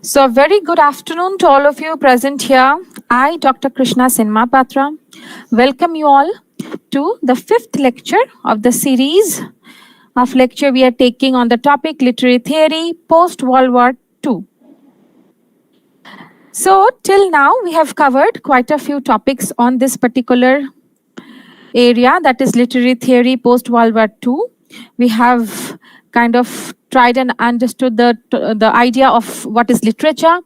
So, very good afternoon to all of you present here. I, Dr. Krishna Sinhamahapatra, welcome you all to the fifth lecture of the series of lecture we are taking on the topic literary theory post-World War II. So, till now, we have covered quite a few topics on this particular area, that is literary theory post-World War II. We have kind of tried and understood the idea of what is literature,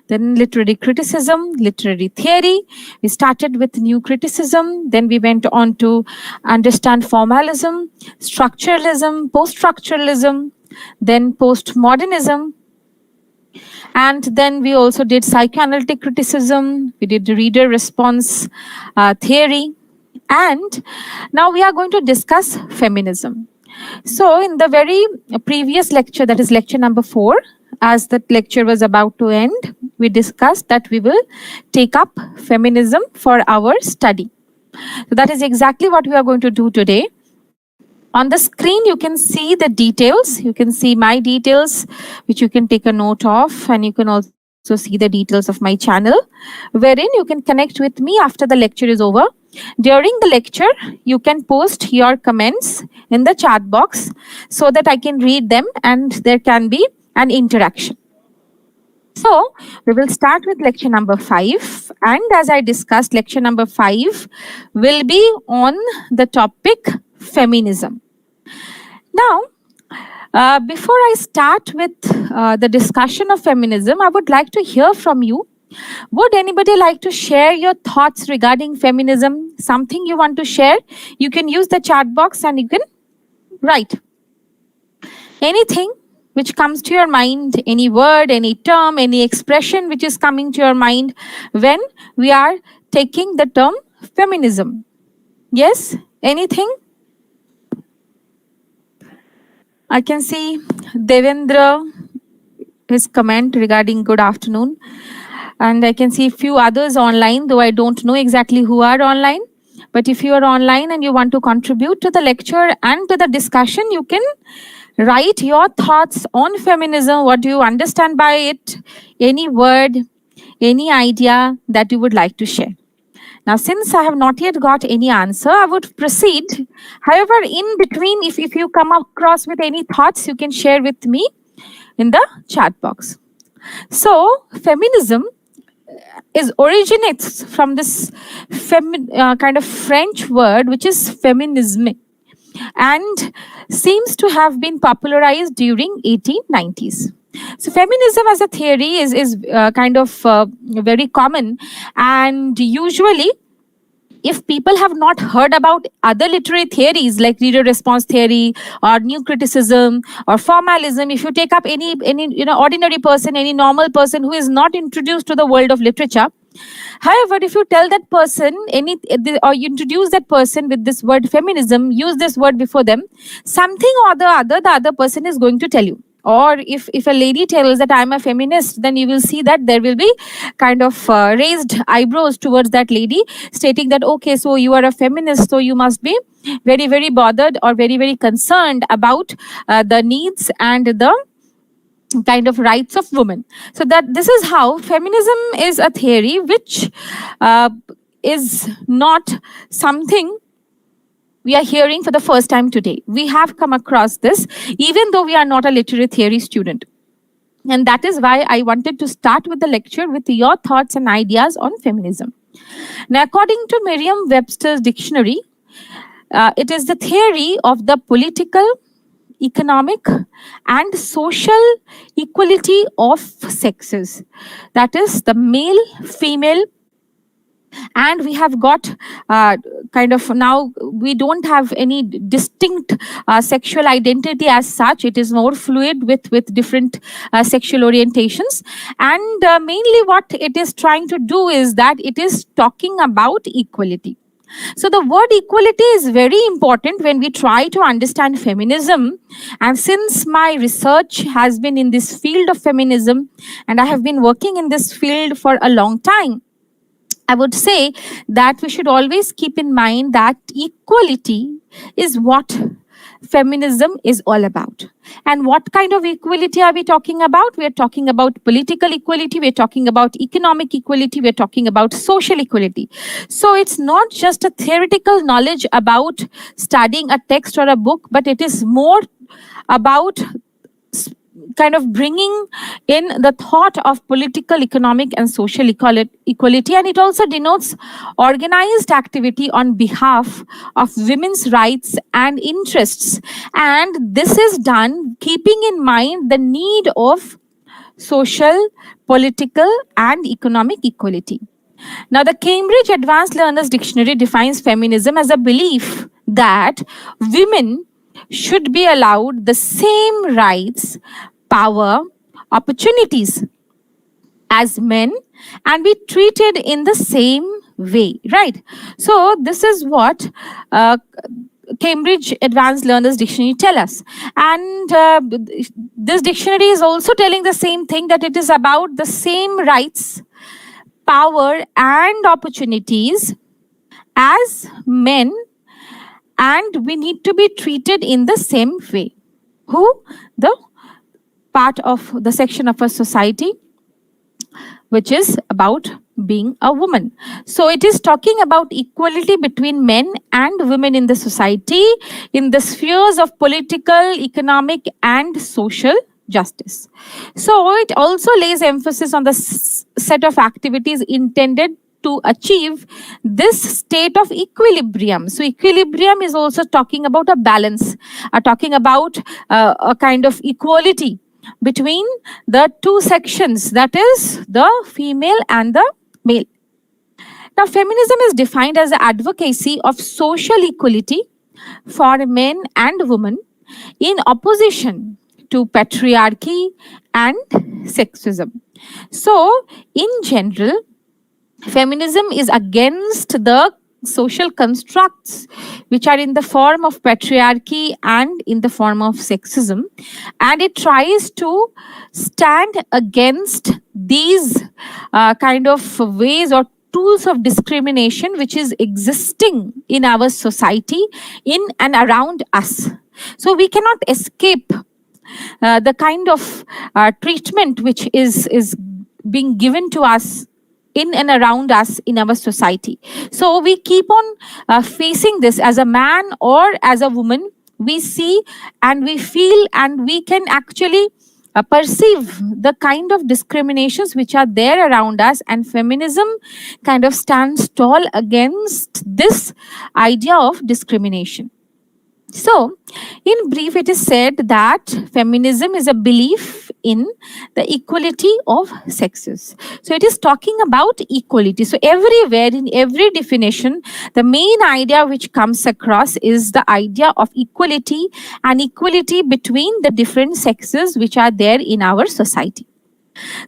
then literary criticism, literary theory. We started with new criticism, then we went on to understand formalism, structuralism, post-structuralism, then postmodernism, and then we also did psychoanalytic criticism, we did reader response theory, and now we are going to discuss feminism. So in the very previous lecture, that is lecture number 4, as the lecture was about to end, we discussed that we will take up feminism for our study. So that is exactly what we are going to do today. On the screen, you can see the details. You can see my details, which you can take a note of, and you can also see the details of my channel, wherein you can connect with me after the lecture is over. During the lecture, you can post your comments in the chat box so that I can read them and there can be an interaction. So, we will start with lecture number 5, and as I discussed, lecture number 5 will be on the topic feminism. Now, before I start with the discussion of feminism, I would like to hear from you. Would anybody like to share your thoughts regarding feminism? Something you want to share? You can use the chat box and you can write. Anything which comes to your mind, any word, any term, any expression which is coming to your mind when we are taking the term feminism. Yes? Anything? I can see Devendra, his comment regarding good afternoon. And I can see a few others online, though I don't know exactly who are online. But if you are online and you want to contribute to the lecture and to the discussion, you can write your thoughts on feminism. What do you understand by it? Any word, any idea that you would like to share. Now, since I have not yet got any answer, I would proceed. However, in between, if you come across with any thoughts, you can share with me in the chat box. So, feminism originates from this kind of French word, which is feminisme, and seems to have been popularized during 1890s. So feminism as a theory is kind of very common, and usually if people have not heard about other literary theories like reader response theory or new criticism or formalism, if you take up any ordinary person, any normal person who is not introduced to the world of literature, however, if you tell that person or you introduce that person with this word feminism, use this word before them, something or the other person is going to tell you. Or if a lady tells that I'm a feminist, then you will see that there will be kind of raised eyebrows towards that lady, stating that, okay, so you are a feminist, so you must be very, very bothered or very, very concerned about the needs and the kind of rights of women. So that this is how feminism is a theory which is not something we are hearing for the first time today. We have come across this, even though we are not a literary theory student. And that is why I wanted to start with the lecture with your thoughts and ideas on feminism. Now, according to Merriam-Webster's dictionary, it is the theory of the political, economic, and social equality of sexes. That is the male, female, and we have got kind of now we don't have any distinct sexual identity as such. It is more fluid with different sexual orientations, and mainly what it is trying to do is that it is talking about equality. So the word equality is very important when we try to understand feminism. And since my research has been in this field of feminism and I have been working in this field for a long time, I would say that we should always keep in mind that equality is what feminism is all about. And what kind of equality are we talking about? We are talking about political equality, we are talking about economic equality, we are talking about social equality. So it's not just a theoretical knowledge about studying a text or a book, but it is more about kind of bringing in the thought of political, economic, and social equality. And it also denotes organized activity on behalf of women's rights and interests. And this is done keeping in mind the need of social, political, and economic equality. Now, the Cambridge Advanced Learners Dictionary defines feminism as a belief that women should be allowed the same rights, power, opportunities as men and be treated in the same way, right? So, this is what Cambridge Advanced Learners Dictionary tell us. And this dictionary is also telling the same thing, that it is about the same rights, power, and opportunities as men, and we need to be treated in the same way. Who? The part of the section of a society which is about being a woman. So it is talking about equality between men and women in the society, in the spheres of political, economic, and social justice. So it also lays emphasis on the set of activities intended to achieve this state of equilibrium. So equilibrium is also talking about a balance, talking about a kind of equality between the two sections, that is the female and the male. Now, feminism is defined as the advocacy of social equality for men and women in opposition to patriarchy and sexism. So, in general, feminism is against the social constructs which are in the form of patriarchy and in the form of sexism, and it tries to stand against these kind of ways or tools of discrimination which is existing in our society, in and around us. So we cannot escape the kind of treatment which is being given to us in and around us in our society. So we keep on facing this as a man or as a woman. We see and we feel and we can actually perceive the kind of discriminations which are there around us, and feminism kind of stands tall against this idea of discrimination. So, in brief, it is said that feminism is a belief in the equality of sexes. So, it is talking about equality. So, everywhere, in every definition, the main idea which comes across is the idea of equality and equality between the different sexes which are there in our society.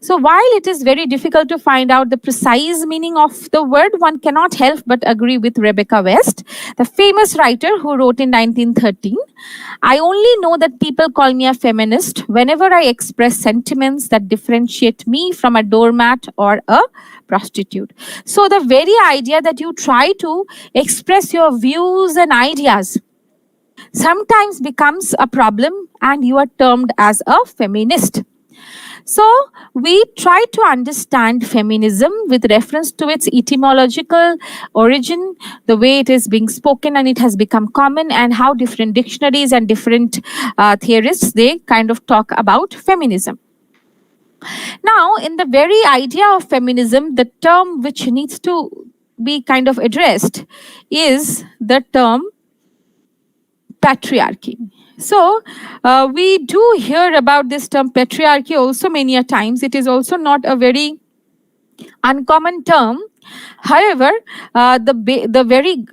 So while it is very difficult to find out the precise meaning of the word, one cannot help but agree with Rebecca West, the famous writer who wrote in 1913, "I only know that people call me a feminist whenever I express sentiments that differentiate me from a doormat or a prostitute." So the very idea that you try to express your views and ideas sometimes becomes a problem and you are termed as a feminist. So, we try to understand feminism with reference to its etymological origin, the way it is being spoken and it has become common, and how different dictionaries and different theorists, they kind of talk about feminism. Now, in the very idea of feminism, the term which needs to be kind of addressed is the term patriarchy. So, we do hear about this term patriarchy also many a times. It is also not a very uncommon term. However, the very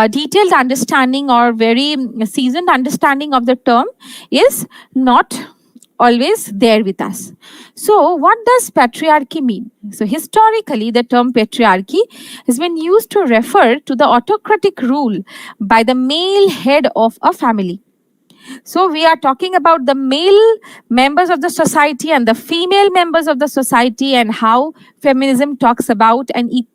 detailed understanding or very seasoned understanding of the term is not always there with us. So, what does patriarchy mean? So, historically, the term patriarchy has been used to refer to the autocratic rule by the male head of a family. So we are talking about the male members of the society and the female members of the society, and how feminism talks about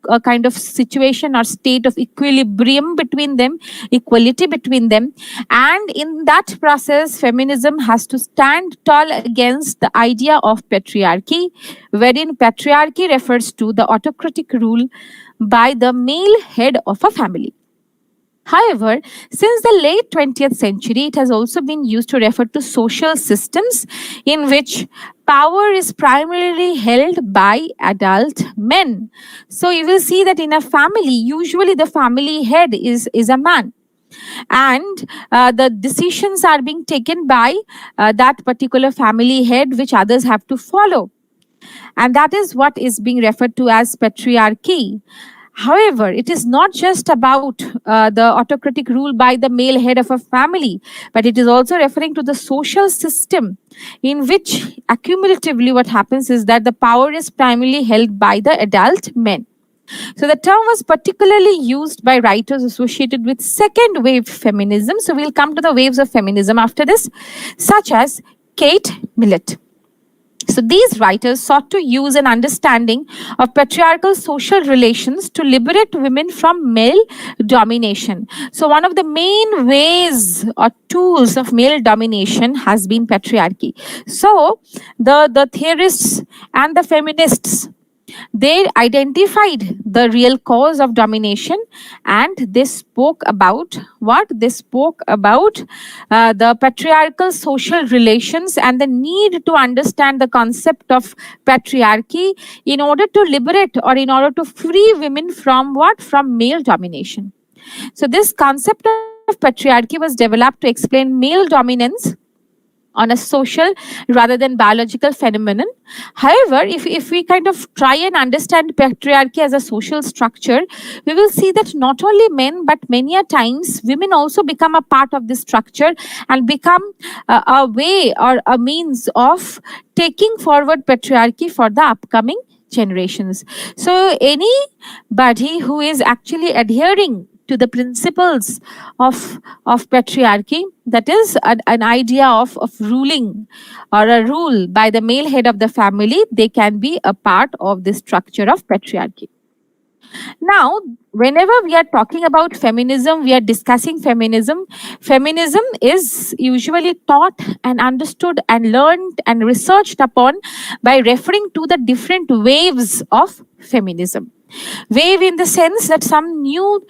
a kind of situation or state of equilibrium between them, equality between them. And in that process, feminism has to stand tall against the idea of patriarchy, wherein patriarchy refers to the autocratic rule by the male head of a family. However, since the late 20th century, it has also been used to refer to social systems in which power is primarily held by adult men. So you will see that in a family, usually the family head is a man, and the decisions are being taken by that particular family head, which others have to follow. And that is what is being referred to as patriarchy. However, it is not just about the autocratic rule by the male head of a family, but it is also referring to the social system in which accumulatively what happens is that the power is primarily held by the adult men. So the term was particularly used by writers associated with second wave feminism. So we'll come to the waves of feminism after this, such as Kate Millet. So these writers sought to use an understanding of patriarchal social relations to liberate women from male domination. So one of the main ways or tools of male domination has been patriarchy. So the theorists and the feminists, they identified the real cause of domination, and they spoke about what? They spoke about the patriarchal social relations and the need to understand the concept of patriarchy in order to liberate or in order to free women from what? From male domination. So, this concept of patriarchy was developed to explain male dominance on a social rather than biological phenomenon. However, if we kind of try and understand patriarchy as a social structure, we will see that not only men, but many a times women also become a part of this structure and become a way or a means of taking forward patriarchy for the upcoming generations. So anybody who is actually adhering to the principles of patriarchy, that is an idea of ruling or a rule by the male head of the family, they can be a part of the structure of patriarchy. Now, whenever we are talking about feminism, we are discussing feminism. Feminism is usually taught and understood and learned and researched upon by referring to the different waves of feminism. Wave in the sense that some new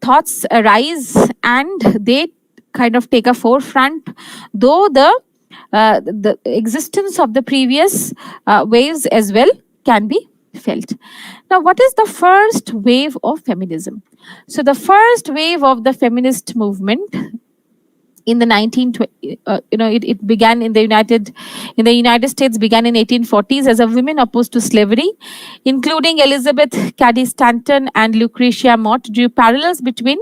thoughts arise and they kind of take a forefront, though the existence of the previous waves as well can be felt. Now, what is the first wave of feminism? So, the first wave of the feminist movement in the 1920s, it began in the United States, began in 1840s as a women opposed to slavery, including Elizabeth Cady Stanton and Lucretia Mott, drew parallels between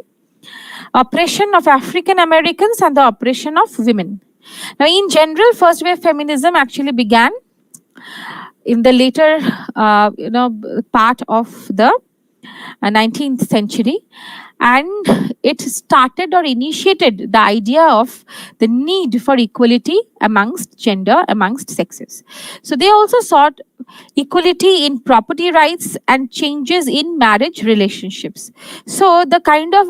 oppression of African Americans and the oppression of women. Now, in general, first wave feminism actually began in the later, part of the 19th century, and it started or initiated the idea of the need for equality amongst gender, amongst sexes. So they also sought equality in property rights and changes in marriage relationships. So the kind of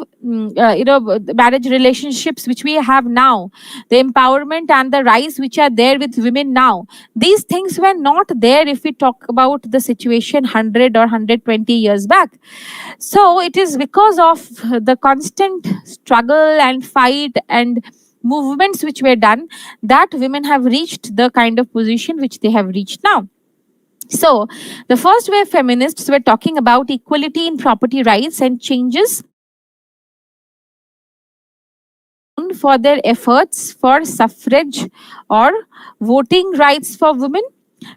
marriage relationships which we have now, the empowerment and the rights which are there with women now, these things were not there if we talk about the situation 100 or 120 years back. So it is because of the constant struggle and fight and movements which were done that women have reached the kind of position which they have reached now. So the first wave feminists were talking about equality in property rights and changes for their efforts for suffrage or voting rights for women.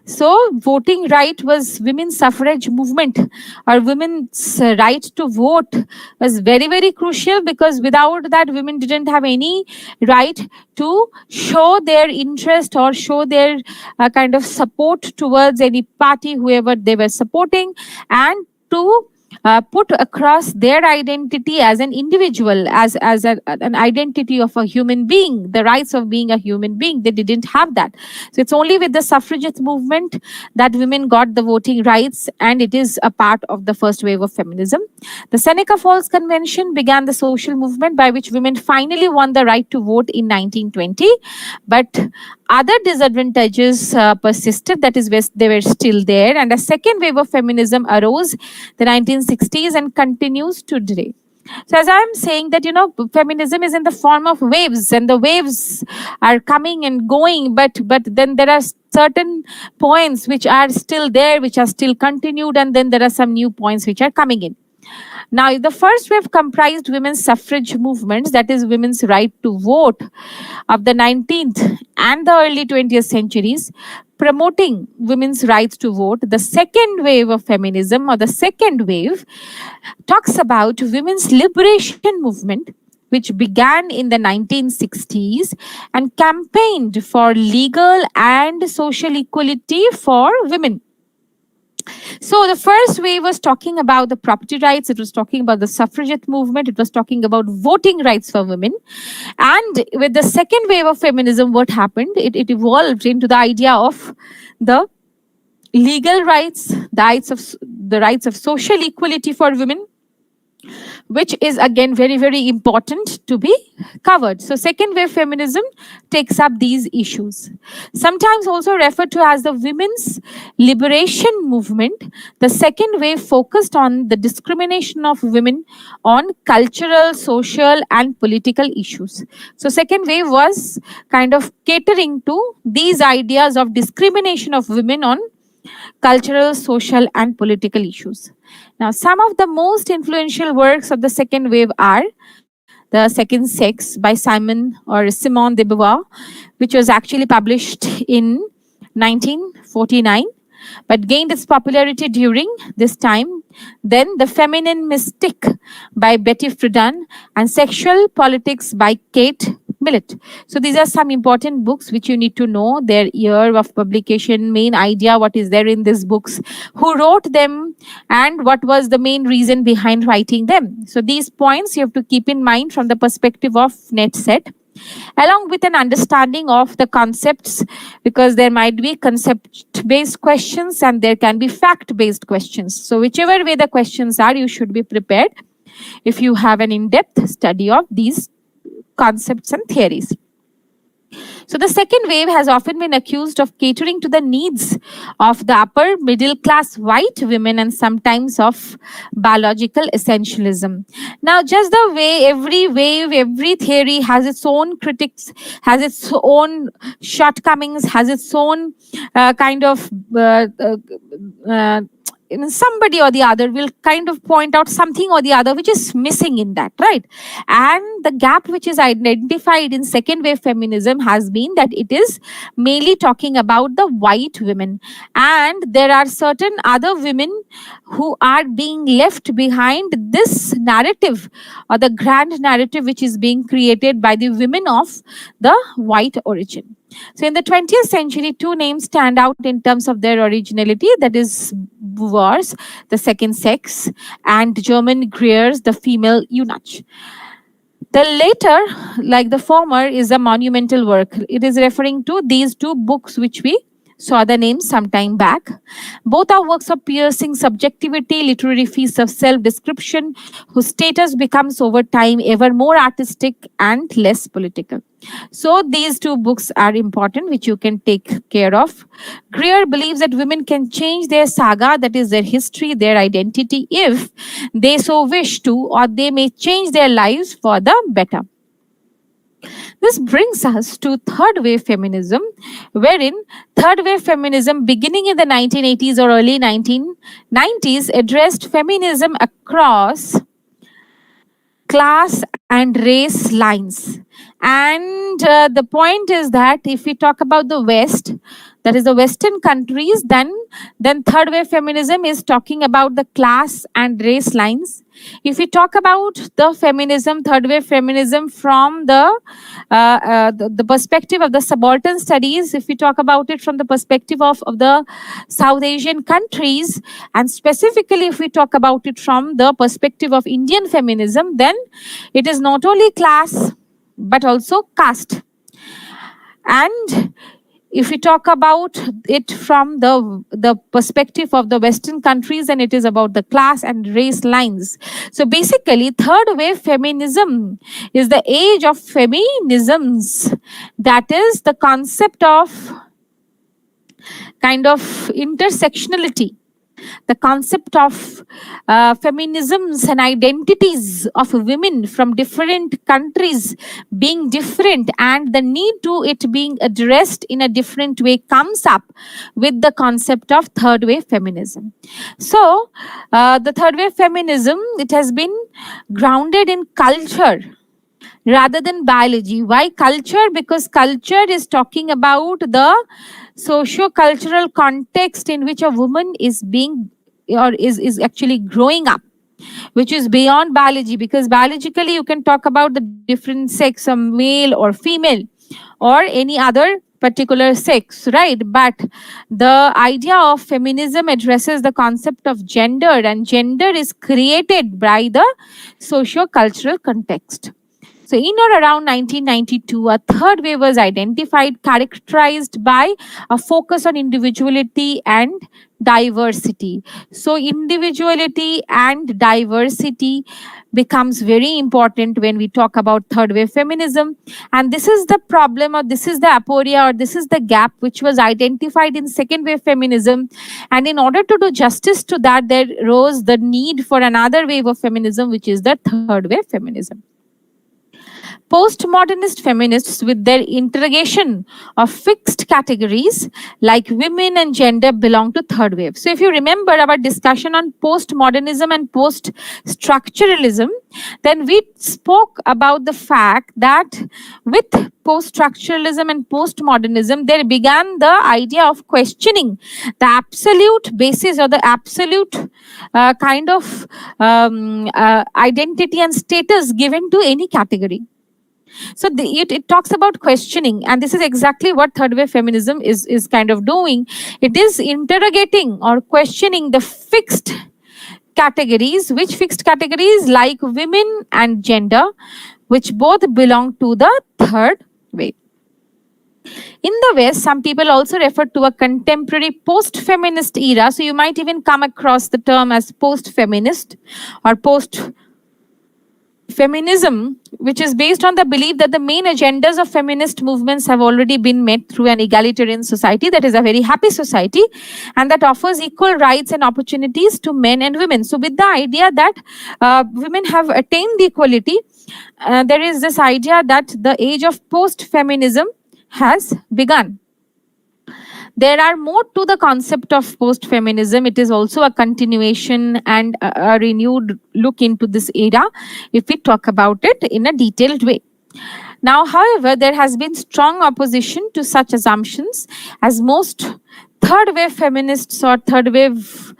So voting right was women's suffrage movement, or women's right to vote was very, very crucial, because without that, women didn't have any right to show their interest or show their kind of support towards any party, whoever they were supporting, and to put across their identity as an individual, an identity of a human being, the rights of being a human being. They didn't have that. So it's only with the suffragette movement that women got the voting rights, and it is a part of the first wave of feminism. The Seneca Falls Convention began the social movement by which women finally won the right to vote in 1920, but other disadvantages persisted. That is, they were still there, and a second wave of feminism arose the 1960s and continues today. So as I'm saying that, feminism is in the form of waves, and the waves are coming and going, but then there are certain points which are still there, which are still continued, and then there are some new points which are coming in. Now, the first wave comprised women's suffrage movements, that is, women's right to vote, of the 19th and the early 20th centuries, promoting women's rights to vote. The second wave of feminism, or the second wave, talks about women's liberation movement, which began in the 1960s and campaigned for legal and social equality for women. So the first wave was talking about the property rights, it was talking about the suffragette movement, it was talking about voting rights for women. And with the second wave of feminism, what happened? It evolved into the idea of the legal rights, the rights of social equality for women, which is again very, very important to be covered. So second wave feminism takes up these issues. Sometimes also referred to as the women's liberation movement, the second wave focused on the discrimination of women on cultural, social, and political issues. So second wave was kind of catering to these ideas of discrimination of women on cultural, social, and political issues. Now, some of the most influential works of the second wave are The Second Sex by Simone de Beauvoir, which was actually published in 1949 but gained its popularity during this time. Then The Feminine Mystic by Betty Friedan and Sexual Politics by Kate Millet. So these are some important books which you need to know, their year of publication, main idea, what is there in these books, who wrote them, and what was the main reason behind writing them. So these points you have to keep in mind from the perspective of net set, along with an understanding of the concepts, because there might be concept based questions and there can be fact based questions. So whichever way the questions are, you should be prepared if you have an in-depth study of these concepts and theories. So the second wave has often been accused of catering to the needs of the upper middle class white women and sometimes of biological essentialism. Now, just the way every wave, every theory has its own critics, has its own shortcomings, has its own kind of somebody or the other will kind of point out something or the other which is missing in that, right? And the gap which is identified in second wave feminism has been that it is mainly talking about the white women, and there are certain other women who are being left behind this narrative, or the grand narrative which is being created by the women of the white origin. So in the 20th century, two names stand out in terms of their originality, that is Beauvoir's The Second Sex and German Greer's The Female Eunuch. The latter, like the former, is a monumental work. It is referring to these two books which we saw the name some time back. Both are works of piercing subjectivity, literary feats of self-description, whose status becomes over time ever more artistic and less political. So these two books are important, which you can take care of. Greer believes that women can change their saga, that is their history, their identity, if they so wish to, or they may change their lives for the better. This brings us to third wave feminism, wherein third wave feminism, beginning in the 1980s or early 1990s, addressed feminism across class and race lines. And the point is that if we talk about the West that is the Western countries, then third wave feminism is talking about the class and race lines. If we talk about the feminism, third wave feminism from the perspective of the subaltern studies, if we talk about it from the perspective of the South Asian countries, and specifically if we talk about it from the perspective of Indian feminism, then it is not only class but also caste. And if we talk about it from the perspective of the Western countries, then it is about the class and race lines. So basically, third wave feminism is the age of feminisms. That is the concept of kind of intersectionality, the concept of feminisms and identities of women from different countries being different, and the need to it being addressed in a different way comes up with the concept of third wave feminism. So the third wave feminism, it has been grounded in culture rather than biology. Why culture? Because culture is talking about the socio-cultural context in which a woman is being or is actually growing up, which is beyond biology, because biologically you can talk about the different sex, a male or female or any other particular sex, right? But the idea of feminism addresses the concept of gender, and gender is created by the socio-cultural context. So in or around 1992, a third wave was identified, characterized by a focus on individuality and diversity. So individuality and diversity becomes very important when we talk about third wave feminism. And this is the problem, or this is the aporia, or this is the gap which was identified in second wave feminism. And in order to do justice to that, there rose the need for another wave of feminism, which is the third wave feminism. Postmodernist feminists, with their interrogation of fixed categories like women and gender, belong to third wave. So if you remember our discussion on postmodernism and post-structuralism, then we spoke about the fact that with post-structuralism and postmodernism, there began the idea of questioning the absolute basis or the absolute identity and status given to any category. So it talks about questioning, and this is exactly what third wave feminism is kind of doing. It is interrogating or questioning the fixed categories, which fixed categories like women and gender, which both belong to the third wave. In the West, some people also refer to a contemporary post-feminist era. So you might even come across the term as post-feminist or post-feminism, which is based on the belief that the main agendas of feminist movements have already been met through an egalitarian society that is a very happy society and that offers equal rights and opportunities to men and women. So with the idea that women have attained equality, there is this idea that the age of post-feminism has begun. There are more to the concept of post-feminism. It is also a continuation and a renewed look into this era if we talk about it in a detailed way. Now, however, there has been strong opposition to such assumptions, as most third wave feminists or third wave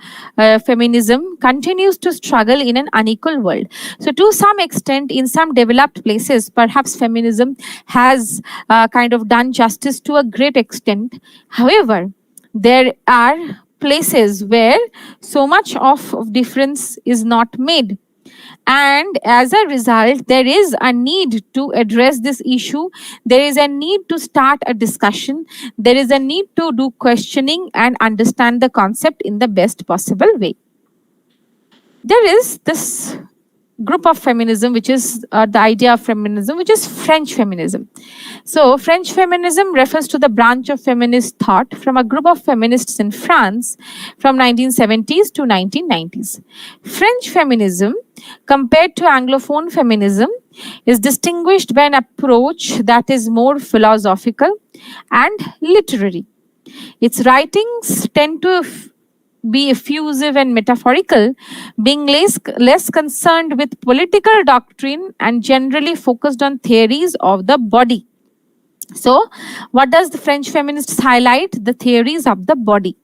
feminism continues to struggle in an unequal world. So to some extent, in some developed places, perhaps feminism has kind of done justice to a great extent. However, there are places where so much of difference is not made. And as a result, there is a need to address this issue. There is a need to start a discussion. There is a need to do questioning and understand the concept in the best possible way. There is this group of feminism, which is the idea of feminism, which is French feminism. So French feminism refers to the branch of feminist thought from a group of feminists in France from 1970s to 1990s. French feminism, compared to Anglophone feminism, is distinguished by an approach that is more philosophical and literary. Its writings tend to be effusive and metaphorical, being less concerned with political doctrine and generally focused on theories of the body. So, what does the French feminists highlight? The theories of the body.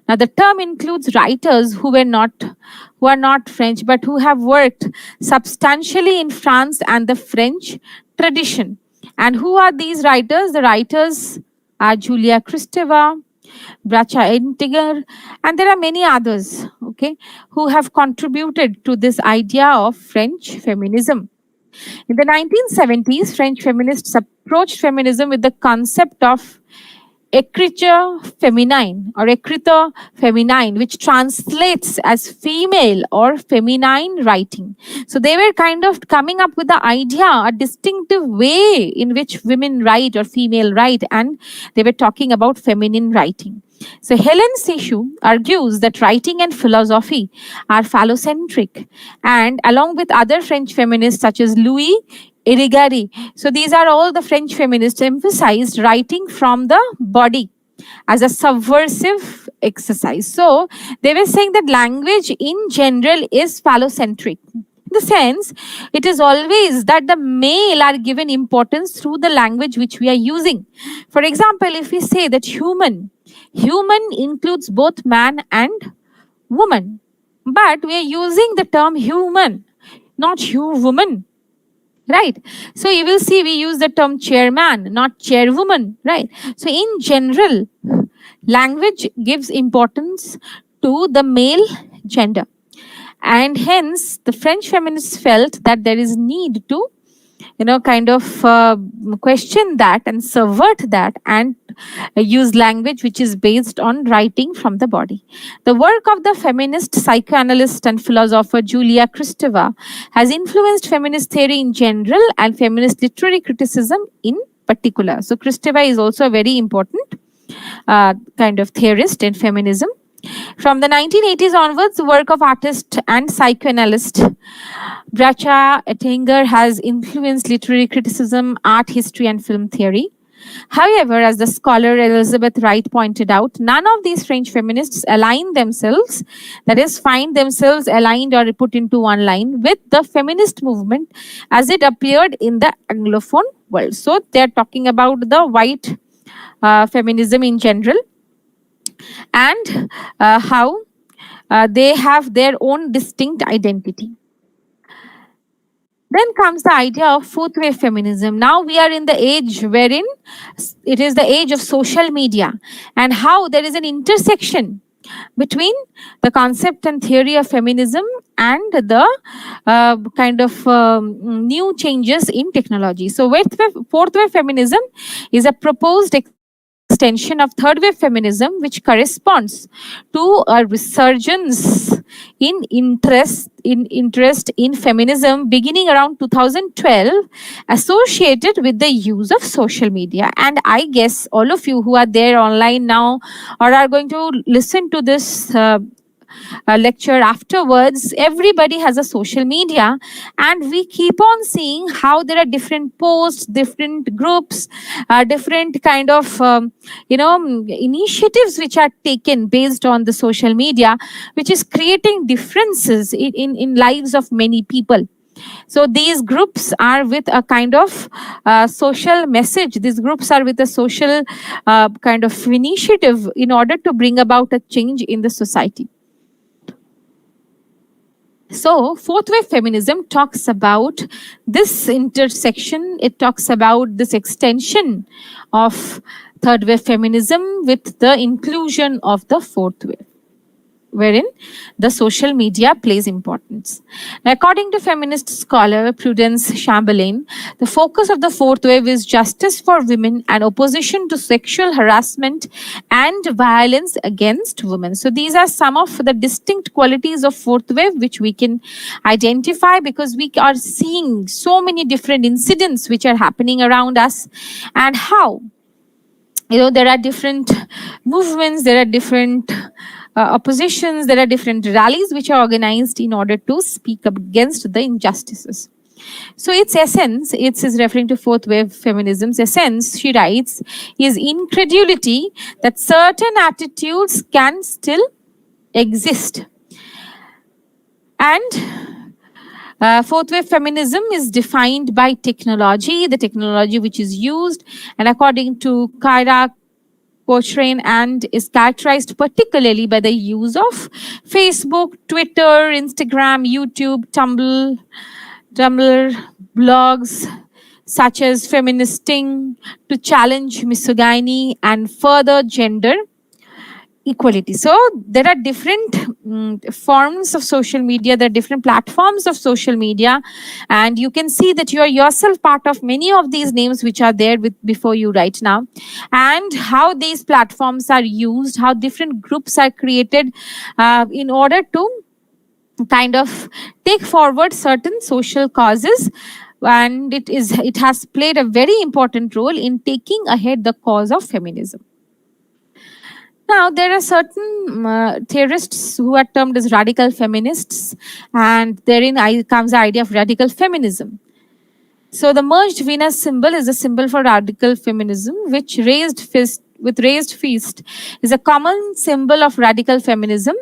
Now, the term includes writers who are not French, but who have worked substantially in France and the French tradition. And who are these writers? The writers are Julia Kristeva, Bracha Integer, and there are many others, okay, who have contributed to this idea of French feminism. In the 1970s, French feminists approached feminism with the concept of écriture féminine or écriture féminine, which translates as female or feminine writing. So they were kind of coming up with the idea, a distinctive way in which women write or female write, and they were talking about feminine writing. So Helen Sishu argues that writing and philosophy are phallocentric, and along with other French feminists such as Louis Irigari. So these are all the French feminists emphasized writing from the body as a subversive exercise. So they were saying that language in general is phallocentric. In the sense, it is always that the male are given importance through the language which we are using. For example, if we say that human includes both man and woman, but we are using the term human, not woman. Right. So you will see we use the term chairman, not chairwoman. Right. So in general, language gives importance to the male gender. And hence, the French feminists felt that there is need to kind of question that and subvert that and use language which is based on writing from the body. The work of the feminist psychoanalyst and philosopher Julia Kristeva has influenced feminist theory in general and feminist literary criticism in particular. So Kristeva is also a very important kind of theorist in feminism. From the 1980s onwards, the work of artist and psychoanalyst Bracha Ettinger has influenced literary criticism, art history, and film theory. However, as the scholar Elizabeth Wright pointed out, none of these French feminists align themselves, that is, find themselves aligned or put into one line with the feminist movement as it appeared in the Anglophone world. So they are talking about the white feminism in general and how they have their own distinct identity. Then comes the idea of fourth wave feminism. Now we are in the age wherein it is the age of social media, and how there is an intersection between the concept and theory of feminism and the kind of new changes in technology. So, fourth wave feminism is a proposed extension of third wave feminism, which corresponds to a resurgence in interest in feminism beginning around 2012, associated with the use of social media. And I guess all of you who are there online now or are going to listen to this lecture afterwards, everybody has a social media, and we keep on seeing how there are different posts, different groups, different kind of initiatives which are taken based on the social media, which is creating differences in lives of many people. So these groups are with a kind of social message. These groups are with a social kind of initiative in order to bring about a change in the society. So, fourth wave feminism talks about this intersection, it talks about this extension of third wave feminism with the inclusion of the fourth wave, wherein the social media plays importance. Now, according to feminist scholar Prudence Chamberlain, the focus of the fourth wave is justice for women and opposition to sexual harassment and violence against women. So these are some of the distinct qualities of fourth wave which we can identify, because we are seeing so many different incidents which are happening around us, and how there are different movements, there are different oppositions, there are different rallies which are organized in order to speak up against the injustices. So its essence, it is referring to fourth wave feminism's essence, she writes, is incredulity that certain attitudes can still exist. And Fourth wave feminism is defined by technology, the technology which is used, and according to Kyra Cochrane, and is characterized particularly by the use of Facebook, Twitter, Instagram, YouTube, Tumblr, blogs such as Feministing to challenge misogyny and further gender equality. So there are different forms of social media, there are different platforms of social media, and you can see that you are yourself part of many of these names which are there before you right now, and how these platforms are used, how different groups are created in order to kind of take forward certain social causes, and it has played a very important role in taking ahead the cause of feminism. Now, there are certain theorists who are termed as radical feminists, and therein comes the idea of radical feminism. So, the merged Venus symbol is a symbol for radical feminism, which with raised fist is a common symbol of radical feminism,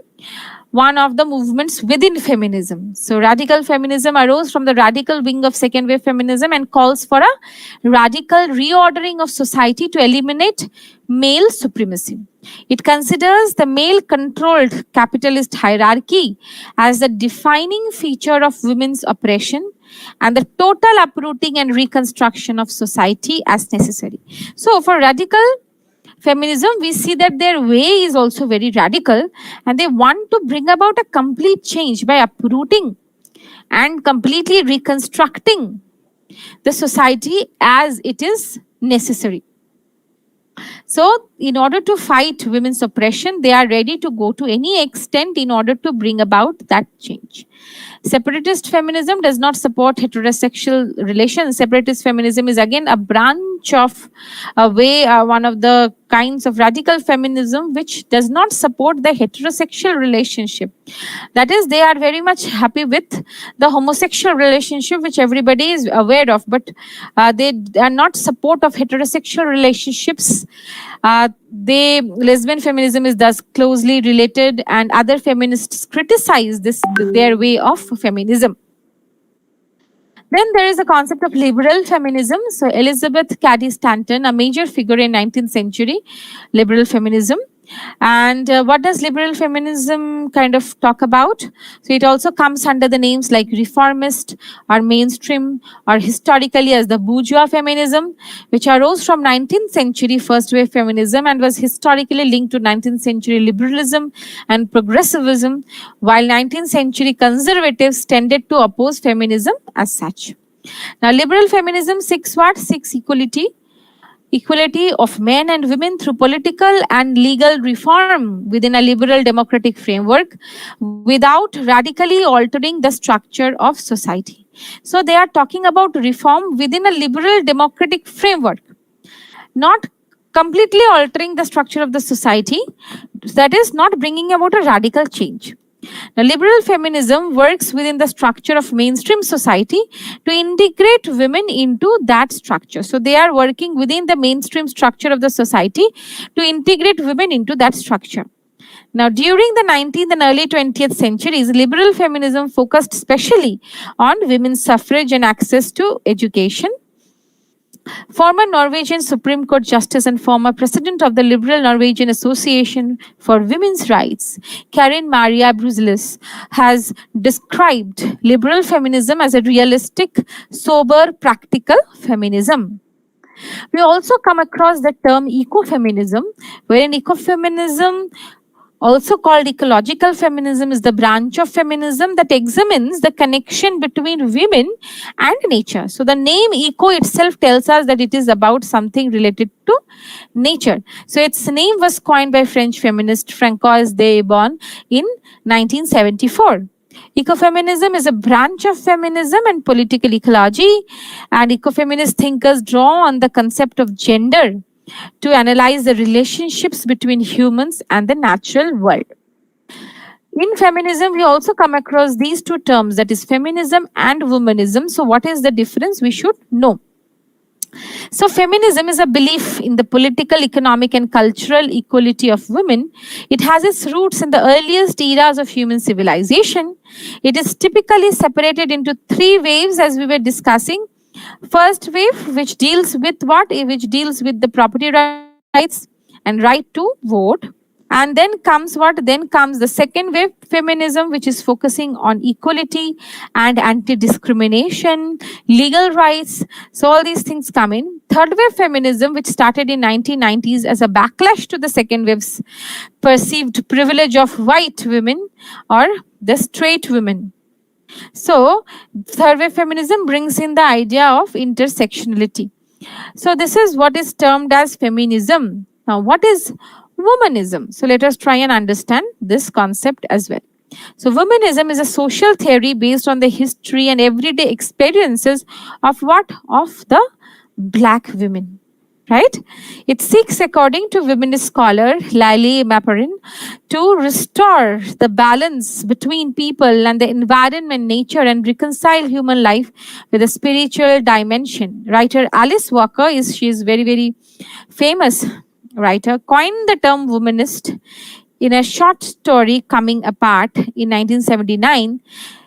one of the movements within feminism. So, radical feminism arose from the radical wing of second wave feminism and calls for a radical reordering of society to eliminate male supremacy. It considers the male controlled capitalist hierarchy as the defining feature of women's oppression and the total uprooting and reconstruction of society as necessary. So, for radical feminism, we see that their way is also very radical, and they want to bring about a complete change by uprooting and completely reconstructing the society as it is necessary. So, in order to fight women's oppression, they are ready to go to any extent in order to bring about that change. Separatist feminism does not support heterosexual relations. Separatist feminism is again a branch of one of the kinds of radical feminism which does not support the heterosexual relationship. That is, they are very much happy with the homosexual relationship, which everybody is aware of, but they are not support of heterosexual relationships. Lesbian feminism is thus closely related, and other feminists criticize their way of feminism. Then there is a concept of liberal feminism. So Elizabeth Cady Stanton, a major figure in 19th century liberal feminism. And what does liberal feminism kind of talk about? So it also comes under the names like reformist or mainstream or historically as the bourgeois feminism, which arose from 19th century first wave feminism and was historically linked to 19th century liberalism and progressivism, while 19th century conservatives tended to oppose feminism as such. Now, liberal feminism seeks what? Seeks equality of men and women through political and legal reform within a liberal democratic framework without radically altering the structure of society. So they are talking about reform within a liberal democratic framework, not completely altering the structure of the society, that is not bringing about a radical change. Now, liberal feminism works within the structure of mainstream society to integrate women into that structure. So, they are working within the mainstream structure of the society to integrate women into that structure. Now, during the 19th and early 20th centuries, liberal feminism focused specially on women's suffrage and access to education. Former Norwegian Supreme Court Justice and former President of the Liberal Norwegian Association for Women's Rights, Karin Maria Bruselis, has described liberal feminism as a realistic, sober, practical feminism. We also come across the term ecofeminism, wherein ecofeminism, also called ecological feminism, is the branch of feminism that examines the connection between women and nature. So the name eco itself tells us that it is about something related to nature. So its name was coined by French feminist Françoise d'Eybon in 1974. Ecofeminism is a branch of feminism and political ecology, and ecofeminist thinkers draw on the concept of gender to analyze the relationships between humans and the natural world. In feminism, we also come across these two terms, that is feminism and womanism. So what is the difference? We should know. So, feminism is a belief in the political, economic, and cultural equality of women. It has its roots in the earliest eras of human civilization. It is typically separated into three waves, as we were discussing. First wave, which deals with what? Which deals with the property rights and right to vote. And then comes what? Then comes the second wave feminism, which is focusing on equality and anti discrimination, legal rights. So, all these things come in. Third wave feminism, which started in 1990s as a backlash to the second wave's perceived privilege of white women or the straight women. So, third wave feminism brings in the idea of intersectionality. So, this is what is termed as feminism. Now, what is womanism? So, let us try and understand this concept as well. So, womanism is a social theory based on the history and everyday experiences of what? Of the black women. Right? It seeks, according to feminist scholar Lily Maparin, to restore the balance between people and the environment, nature, and reconcile human life with a spiritual dimension. Writer Alice Walker she is very, very famous writer, coined the term womanist in a short story Coming Apart in 1979.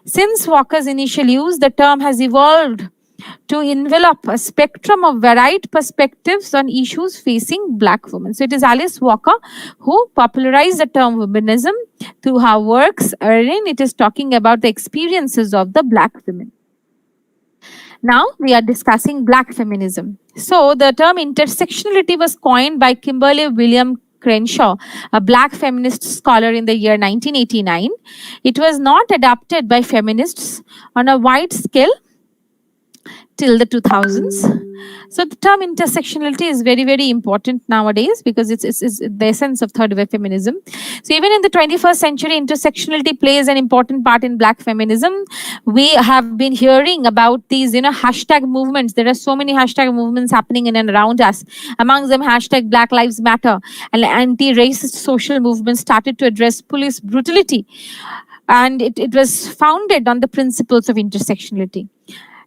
Since Walker's initial use, the term has evolved to envelop a spectrum of varied perspectives on issues facing black women. So it is Alice Walker who popularized the term womanism through her works, wherein it is talking about the experiences of the black women. Now we are discussing black feminism. So the term intersectionality was coined by Kimberly William Crenshaw, a black feminist scholar in the year 1989. It was not adopted by feminists on a wide scale till the 2000s. So the term intersectionality is very, very important nowadays because it's the essence of third wave feminism. So even in the 21st century, intersectionality plays an important part in black feminism. We have been hearing about these, hashtag movements. There are so many hashtag movements happening in and around us. Among them, hashtag Black Lives Matter, and anti-racist social movements started to address police brutality. And it was founded on the principles of intersectionality.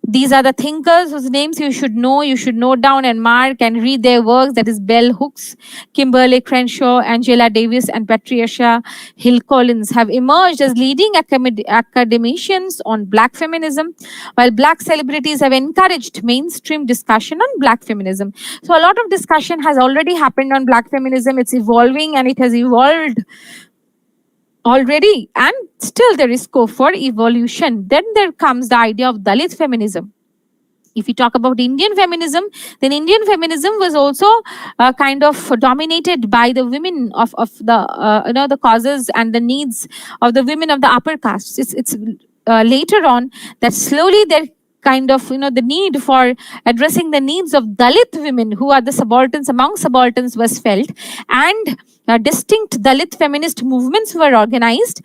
These are the thinkers whose names you should note down and mark and read their works. That is Bell Hooks, Kimberly Crenshaw, Angela Davis, and Patricia Hill Collins have emerged as leading academicians on black feminism, while black celebrities have encouraged mainstream discussion on black feminism. So a lot of discussion has already happened on black feminism. It's evolving and it has evolved already, and still there is scope for evolution. Then there comes the idea of Dalit feminism. If we talk about Indian feminism, then Indian feminism was also kind of dominated by the women of the the causes and the needs of the women of the upper castes. It's later on that slowly there kind of the need for addressing the needs of Dalit women, who are the subalterns among subalterns, was felt, and distinct Dalit feminist movements were organized.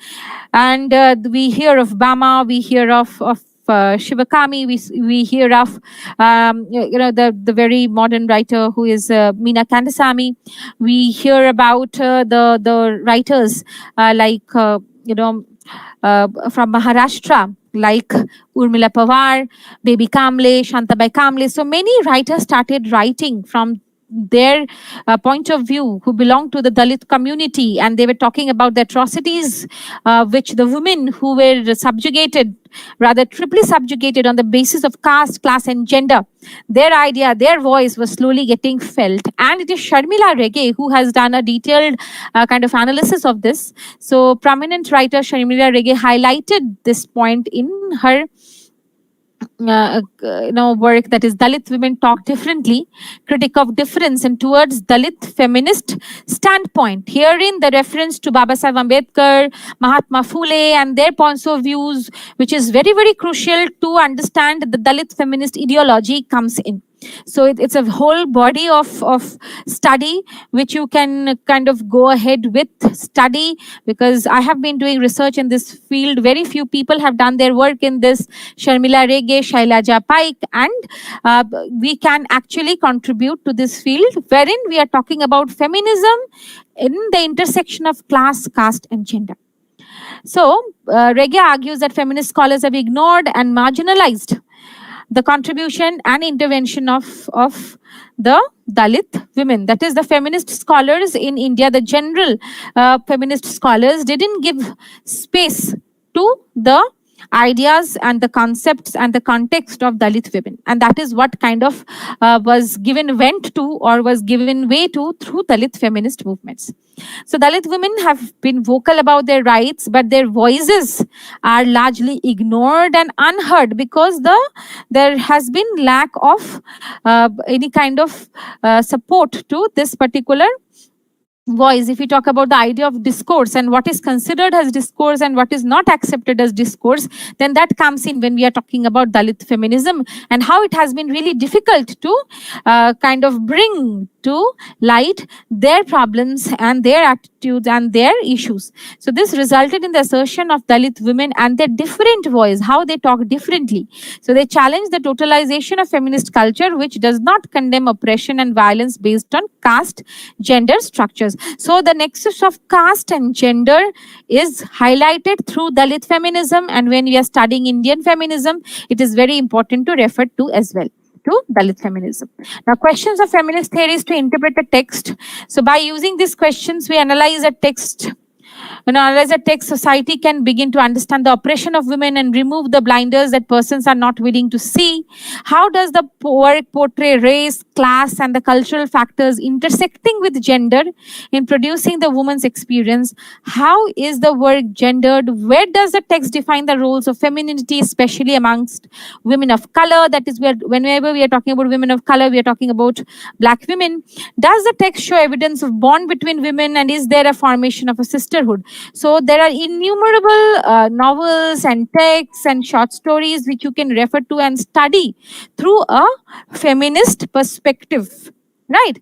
And we hear of Bama, we hear of Shivakami, we hear of the very modern writer who is Meena Kandasamy. We hear about the writers like from Maharashtra, like Urmila Pawar, Baby Kamble, Shantabai Kamble. So many writers started writing from their point of view, who belong to the Dalit community, and they were talking about the atrocities which the women who were subjugated, rather triply subjugated on the basis of caste, class, and gender. Their idea, their voice was slowly getting felt. And it is Sharmila Rege who has done a detailed kind of analysis of this. So prominent writer Sharmila Rege highlighted this point in her work, that is Dalit Women Talk Differently, Critic of Difference and Towards Dalit Feminist Standpoint. Herein the reference to Baba Sahib Ambedkar, Mahatma Phule and their points of views, which is very, very crucial to understand the Dalit feminist ideology, comes in. So it's a whole body of study which you can kind of go ahead with study, because I have been doing research in this field. Very few people have done their work in this. Sharmila Rege, Shailaja Paik, and we can actually contribute to this field, wherein we are talking about feminism in the intersection of class, caste, and gender. So Rege argues that feminist scholars have ignored and marginalized the contribution and intervention of the Dalit women. That is, the feminist scholars in India, the general feminist scholars didn't give space to the ideas and the concepts and the context of Dalit women. And that is what kind of was given vent to or was given way to through Dalit feminist movements. So Dalit women have been vocal about their rights, but their voices are largely ignored and unheard because there has been lack of any kind of support to this particular voice. If we talk about the idea of discourse and what is considered as discourse and what is not accepted as discourse, then that comes in when we are talking about Dalit feminism and how it has been really difficult to kind of bring to light their problems and their attitudes and their issues. So this resulted in the assertion of Dalit women and their different voice, how they talk differently. So they challenge the totalization of feminist culture, which does not condemn oppression and violence based on caste, gender structures. So the nexus of caste and gender is highlighted through Dalit feminism, and when we are studying Indian feminism, it is very important to refer to as well to Dalit feminism. Now, questions of feminist theories to interpret a text. So by using these questions, we analyze a text. When analyze a text, society can begin to understand the oppression of women and remove the blinders that persons are not willing to see. How does the work portray race, class, and the cultural factors intersecting with gender in producing the woman's experience? How is the work gendered? Where does the text define the roles of femininity, especially amongst women of color? That is, whenever we are talking about women of color, we are talking about black women. Does the text show evidence of bond between women, and is there a formation of a sisterhood? So there are innumerable novels and texts and short stories which you can refer to and study through a feminist perspective, right?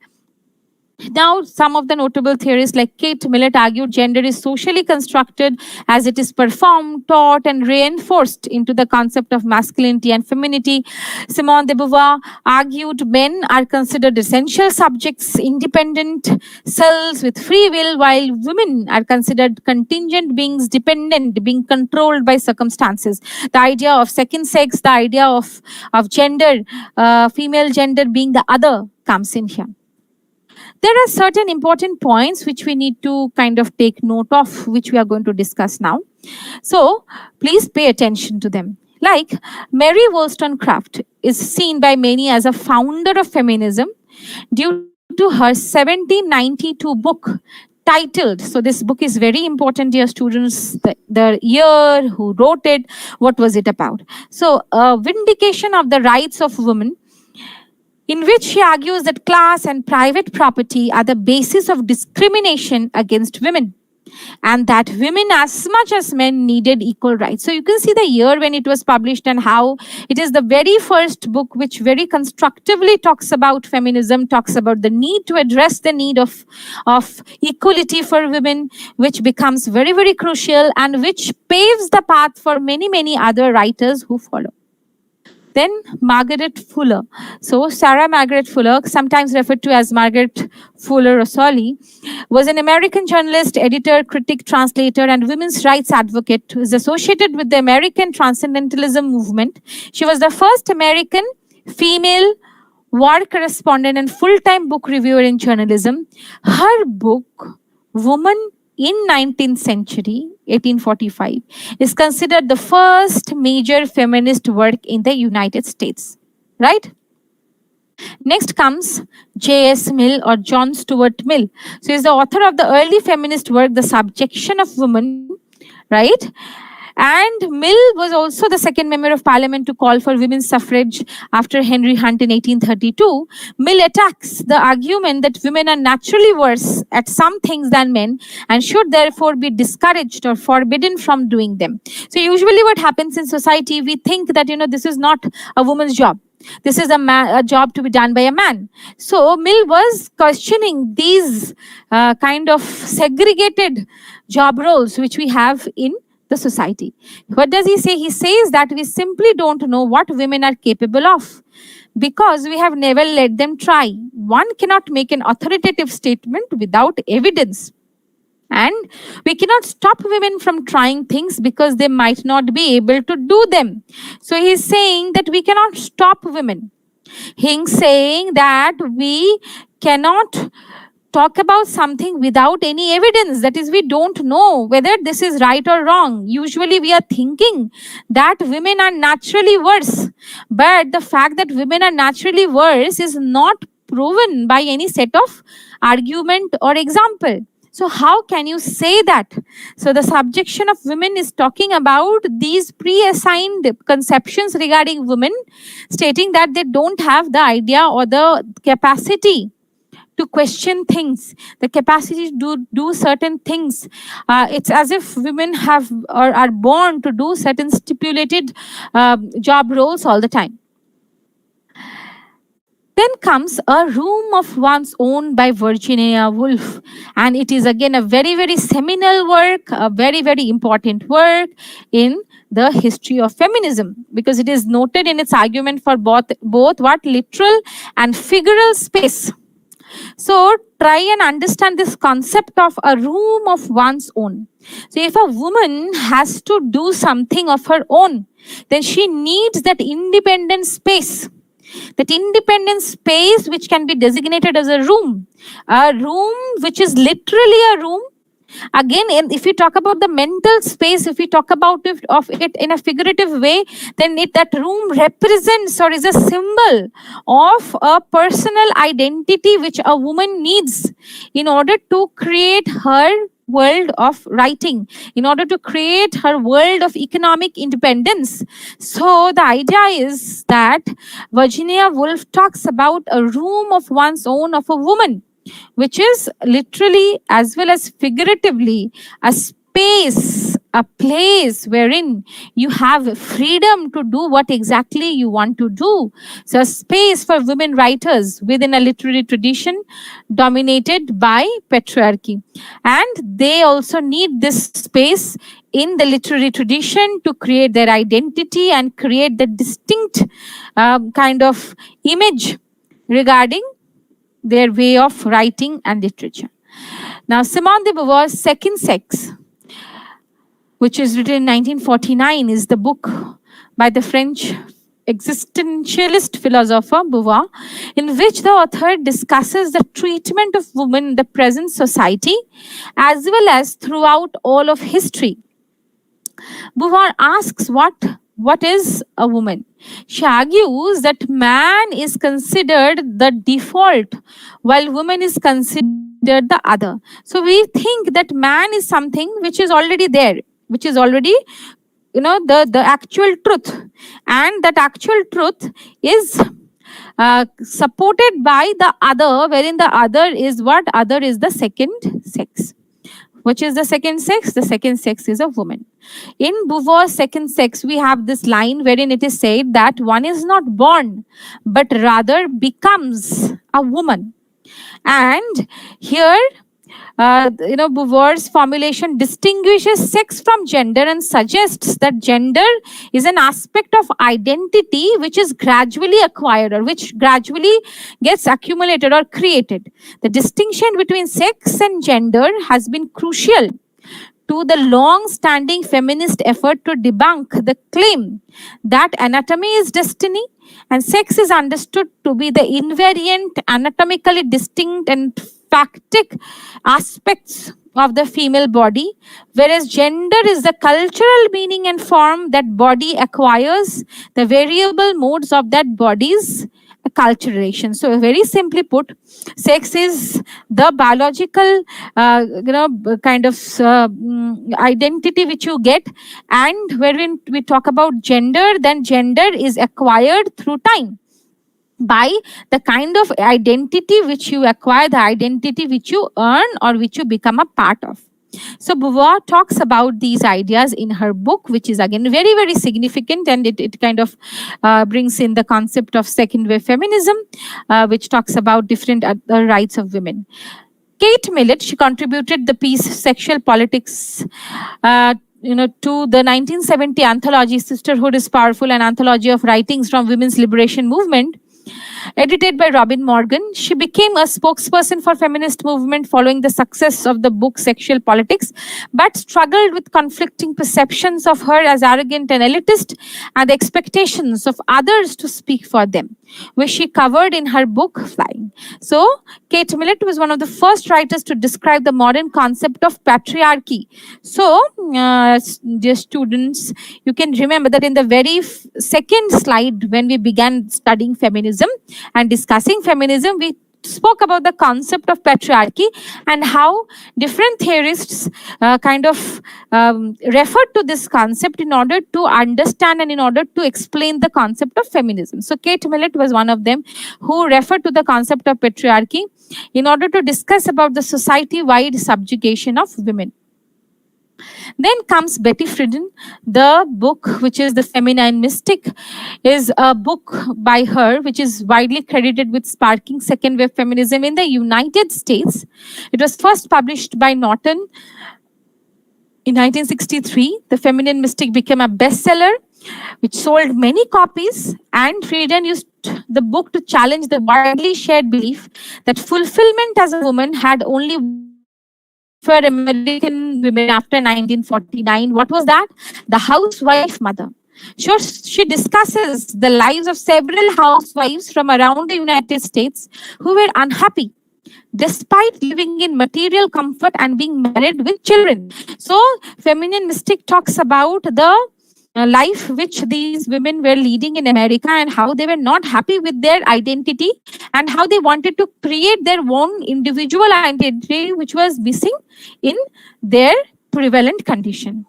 Now, some of the notable theorists like Kate Millet argued gender is socially constructed as it is performed, taught, and reinforced into the concept of masculinity and femininity. Simone de Beauvoir argued men are considered essential subjects, independent selves with free will, while women are considered contingent beings, dependent, being controlled by circumstances. The idea of second sex, the idea of gender, female gender being the other comes in here. There are certain important points which we need to kind of take note of, which we are going to discuss now. So please pay attention to them. Like Mary Wollstonecraft is seen by many as a founder of feminism due to her 1792 book titled, so this book is very important, dear students, the year, who wrote it, what was it about. So Vindication of the Rights of Women, in which she argues that class and private property are the basis of discrimination against women, and that women as much as men needed equal rights. So you can see the year when it was published and how it is the very first book which very constructively talks about feminism, talks about the need to address the need of equality for women, which becomes very, very crucial and which paves the path for many, many other writers who follow. Then Margaret Fuller. So Sarah Margaret Fuller, sometimes referred to as Margaret Fuller Rosoli, was an American journalist, editor, critic, translator, and women's rights advocate who is associated with the American Transcendentalism movement. She was the first American female war correspondent and full-time book reviewer in journalism. Her book, Woman in 19th Century, 1845, is considered the first major feminist work in the United States, right? Next comes J.S. Mill or John Stuart Mill. So he's the author of the early feminist work, The Subjection of Woman, right? And Mill was also the second member of parliament to call for women's suffrage after Henry Hunt in 1832. Mill attacks the argument that women are naturally worse at some things than men and should therefore be discouraged or forbidden from doing them. So usually what happens in society, we think that, this is not a woman's job. This is a job to be done by a man. So Mill was questioning these kind of segregated job roles which we have in the society. What does he say? He says that we simply don't know what women are capable of because we have never let them try. One cannot make an authoritative statement without evidence. And we cannot stop women from trying things because they might not be able to do them. So he's saying that we cannot stop women. He's saying that we cannot talk about something without any evidence. That is, we don't know whether this is right or wrong. Usually we are thinking that women are naturally worse, but the fact that women are naturally worse is not proven by any set of argument or example. So how can you say that? So the subjection of women is talking about these pre-assigned conceptions regarding women, stating that they don't have the idea or the capacity to question things, the capacity to do certain things. It's as if women have or are born to do certain stipulated job roles all the time. Then comes A Room of One's Own by Virginia Woolf. And it is again a very, very seminal work, a very, very important work in the history of feminism, because it is noted in its argument for both what literal and figural space. So try and understand this concept of a room of one's own. So if a woman has to do something of her own, then she needs that independent space. That independent space which can be designated as a room which is literally a room. Again, if we talk about the mental space, if we talk about it in a figurative way, then that room represents or is a symbol of a personal identity which a woman needs in order to create her world of writing, in order to create her world of economic independence. So the idea is that Virginia Woolf talks about a room of one's own of a woman, which is literally as well as figuratively a space, a place wherein you have freedom to do what exactly you want to do. So a space for women writers within a literary tradition dominated by patriarchy. And they also need this space in the literary tradition to create their identity and create the distinct kind of image regarding their way of writing and literature. Now, Simone de Beauvoir's Second Sex, which is written in 1949, is the book by the French existentialist philosopher Beauvoir, in which the author discusses the treatment of women in the present society as well as throughout all of history. Beauvoir asks what is a woman? She argues that man is considered the default while woman is considered the other. So we think that man is something which is already there, which is already the actual truth, and that actual truth is supported by the other, wherein the other is what? Other is the second sex. Which is the second sex? The second sex is a woman. In Beauvoir's Second Sex, we have this line wherein it is said that one is not born, but rather becomes a woman. And here, Beauvoir's formulation distinguishes sex from gender and suggests that gender is an aspect of identity which is gradually acquired or which gradually gets accumulated or created. The distinction between sex and gender has been crucial to the long-standing feminist effort to debunk the claim that anatomy is destiny and sex is understood to be the invariant, anatomically distinct and factic aspects of the female body, whereas gender is the cultural meaning and form that body acquires, the variable modes of that body's acculturation. So very simply put, sex is the biological kind of identity which you get, and wherein we talk about gender, then gender is acquired through time by the kind of identity which you acquire, the identity which you earn or which you become a part of. So Beauvoir talks about these ideas in her book, which is again very, very significant, and it kind of brings in the concept of second wave feminism, which talks about different rights of women. Kate Millet, she contributed the piece Sexual Politics to the 1970 anthology Sisterhood is Powerful, an anthology of writings from women's liberation movement. edited by Robin Morgan. She became a spokesperson for feminist movement following the success of the book Sexual Politics, but struggled with conflicting perceptions of her as arrogant and elitist and the expectations of others to speak for them, which she covered in her book Flying. So, Kate Millet was one of the first writers to describe the modern concept of patriarchy. So, dear students, you can remember that in the very second slide, when we began studying feminism and discussing feminism, we spoke about the concept of patriarchy and how different theorists referred to this concept in order to understand and in order to explain the concept of feminism. So Kate Millet was one of them who referred to the concept of patriarchy in order to discuss about the society-wide subjugation of women. Then comes Betty Friedan. The book, which is The Feminine Mystic, is a book by her which is widely credited with sparking second wave feminism in the United States. It was first published by Norton in 1963. The Feminine Mystic became a bestseller which sold many copies, and Friedan used the book to challenge the widely shared belief that fulfillment as a woman had only for American women after 1949. What was that? The housewife mother. Sure, she discusses the lives of several housewives from around the United States who were unhappy despite living in material comfort and being married with children. So, Feminine Mystic talks about the life which these women were leading in America and how they were not happy with their identity and how they wanted to create their own individual identity which was missing in their prevalent condition.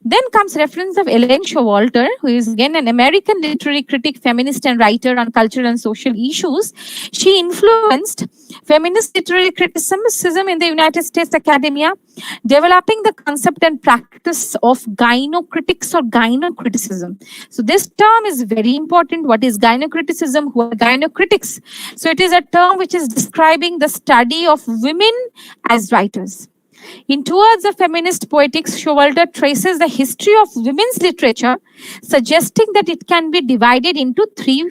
Then comes reference of Ellen Showalter, who is again an American literary critic, feminist, and writer on cultural and social issues. She influenced feminist literary criticism in the United States academia, developing the concept and practice of gynocritics or gynocriticism. So this term is very important. What is gynocriticism? Who are gynocritics? So it is a term which is describing the study of women as writers. In Towards the Feminist Poetics, Showalter traces the history of women's literature, suggesting that it can be divided into three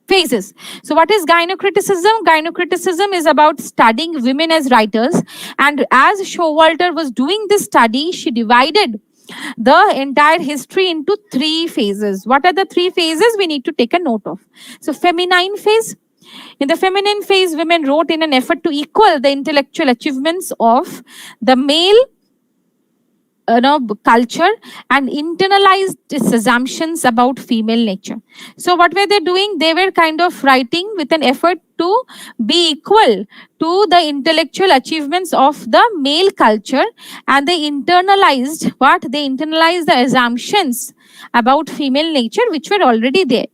phases. So what is gynocriticism? Gynocriticism is about studying women as writers. And as Showalter was doing this study, she divided the entire history into three phases. What are the three phases we need to take a note of? So feminine phase. In the feminine phase, women wrote in an effort to equal the intellectual achievements of the male culture and internalized its assumptions about female nature. So what were they doing? They were kind of writing with an effort to be equal to the intellectual achievements of the male culture, and they internalized what? They internalized the assumptions about female nature which were already there.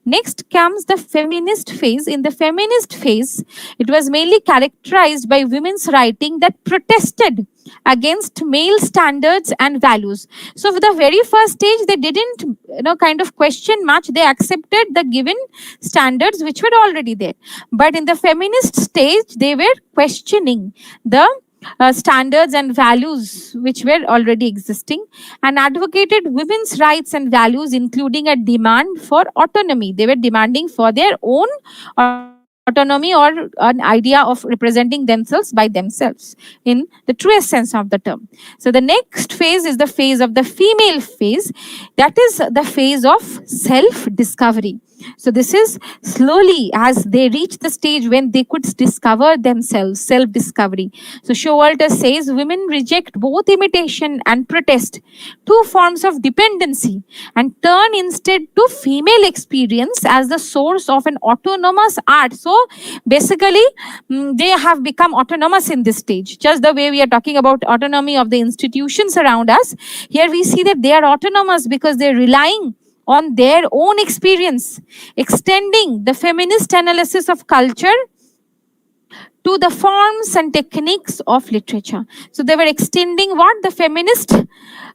Next comes the feminist phase. In the feminist phase, it was mainly characterized by women's writing that protested against male standards and values. So for the very first stage, they didn't kind of question much. They accepted the given standards which were already there. But in the feminist stage, they were questioning the standards and values which were already existing, and advocated women's rights and values, including a demand for autonomy. They were demanding for their own autonomy or an idea of representing themselves by themselves in the truest sense of the term. So the next phase is the phase of the female phase. That is the phase of self-discovery. So this is slowly as they reach the stage when they could discover themselves, self-discovery. So Showalter says women reject both imitation and protest, two forms of dependency, and turn instead to female experience as the source of an autonomous art. So basically, they have become autonomous in this stage. Just the way we are talking about autonomy of the institutions around us, here we see that they are autonomous because they're relying on their own experience, extending the feminist analysis of culture to the forms and techniques of literature. So they were extending what? The feminist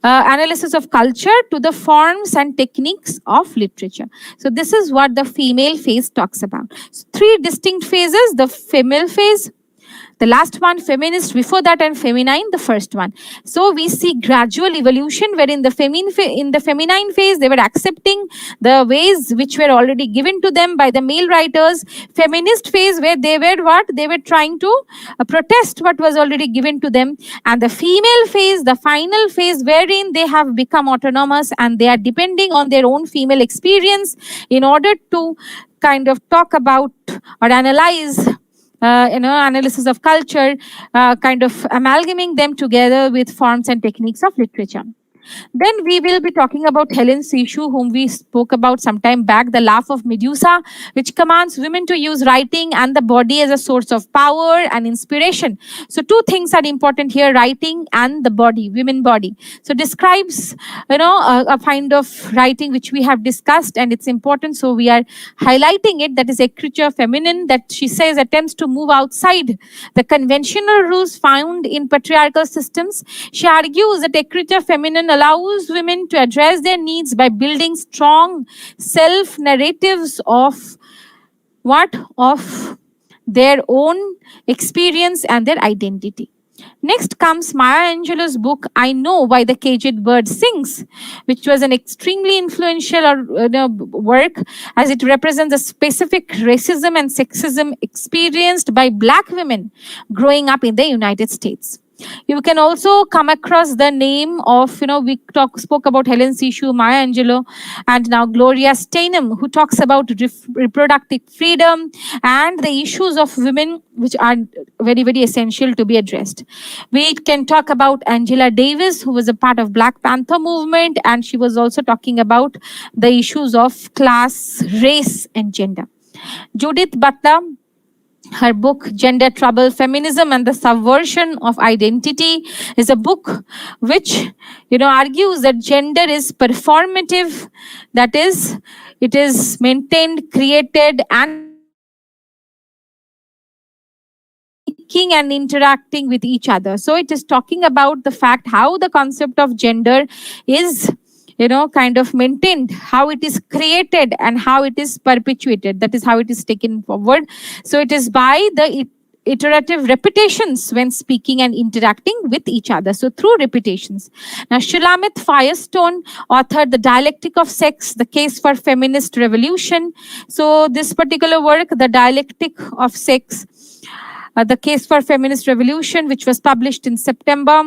analysis of culture to the forms and techniques of literature. So this is what the female phase talks about. So three distinct phases: the female phase, the last one feminist before that, and feminine the first one. So we see gradual evolution wherein in the feminine phase they were accepting the ways which were already given to them by the male writers. Feminist phase where they were what? They were trying to protest what was already given to them. And the female phase, the final phase wherein they have become autonomous and they are depending on their own female experience in order to kind of talk about or analyze analysis of culture, kind of amalgamating them together with forms and techniques of literature. Then we will be talking about Helen Sishu, whom we spoke about some time back, the laugh of Medusa, which commands women to use writing and the body as a source of power and inspiration. So two things are important here, writing and the body, women body. So describes, a kind of writing which we have discussed, and it's important. So we are highlighting it, that is écriture feminine, that she says attempts to move outside the conventional rules found in patriarchal systems. She argues that écriture feminine allows women to address their needs by building strong self-narratives of what? Of their own experience and their identity. Next comes Maya Angelou's book, I Know Why the Caged Bird Sings, which was an extremely influential work, as it represents a specific racism and sexism experienced by Black women growing up in the United States. You can also come across the name of, we spoke about Helen Sishu, Maya Angelou, and now Gloria Steinem, who talks about reproductive freedom and the issues of women, which are very, very essential to be addressed. We can talk about Angela Davis, who was a part of Black Panther movement, and she was also talking about the issues of class, race, and gender. Judith Butler, her book, Gender Trouble, Feminism and the Subversion of Identity, is a book which, argues that gender is performative, that is, it is maintained, created, and speaking and interacting with each other. So it is talking about the fact how the concept of gender is kind of maintained, how it is created and how it is perpetuated. That is how it is taken forward. So it is by the iterative repetitions when speaking and interacting with each other. So through repetitions. Now, Shulamit Firestone authored The Dialectic of Sex, The Case for Feminist Revolution. So this particular work, The Dialectic of Sex, The Case for Feminist Revolution, which was published in September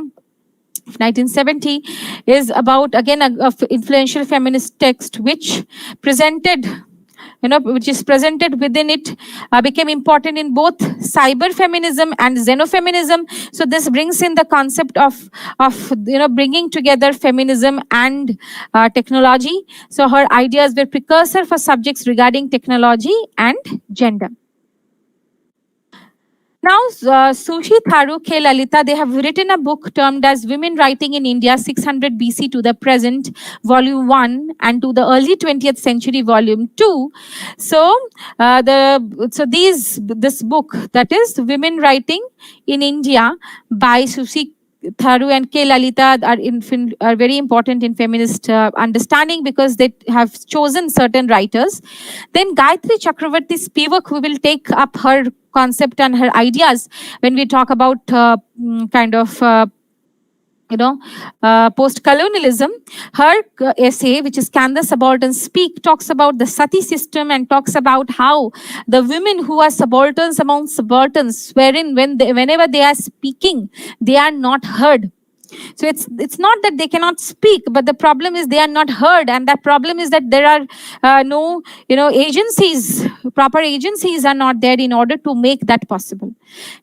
1970, is about, again, a influential feminist text which presented, which is presented within it, became important in both cyber feminism and xenofeminism. So this brings in the concept of bringing together feminism and technology. So her ideas were precursor for subjects regarding technology and gender. Now, Sushi Tharu K. Lalita, they have written a book termed as Women Writing in India, 600 BC to the Present, Volume 1, and to the early 20th century, Volume 2. So, this book, that is Women Writing in India by Sushi Tharu and K. Lalita, are very important in feminist understanding because they have chosen certain writers. Then Gayatri Chakravarti Spivak, who will take up her concept and her ideas when we talk about post-colonialism. Her essay, which is Can the Subalterns Speak, talks about the sati system and talks about how the women who are subalterns among subalterns, wherein whenever they are speaking, they are not heard. So it's not that they cannot speak, but the problem is they are not heard, and that problem is that there are no agencies, proper agencies are not there in order to make that possible.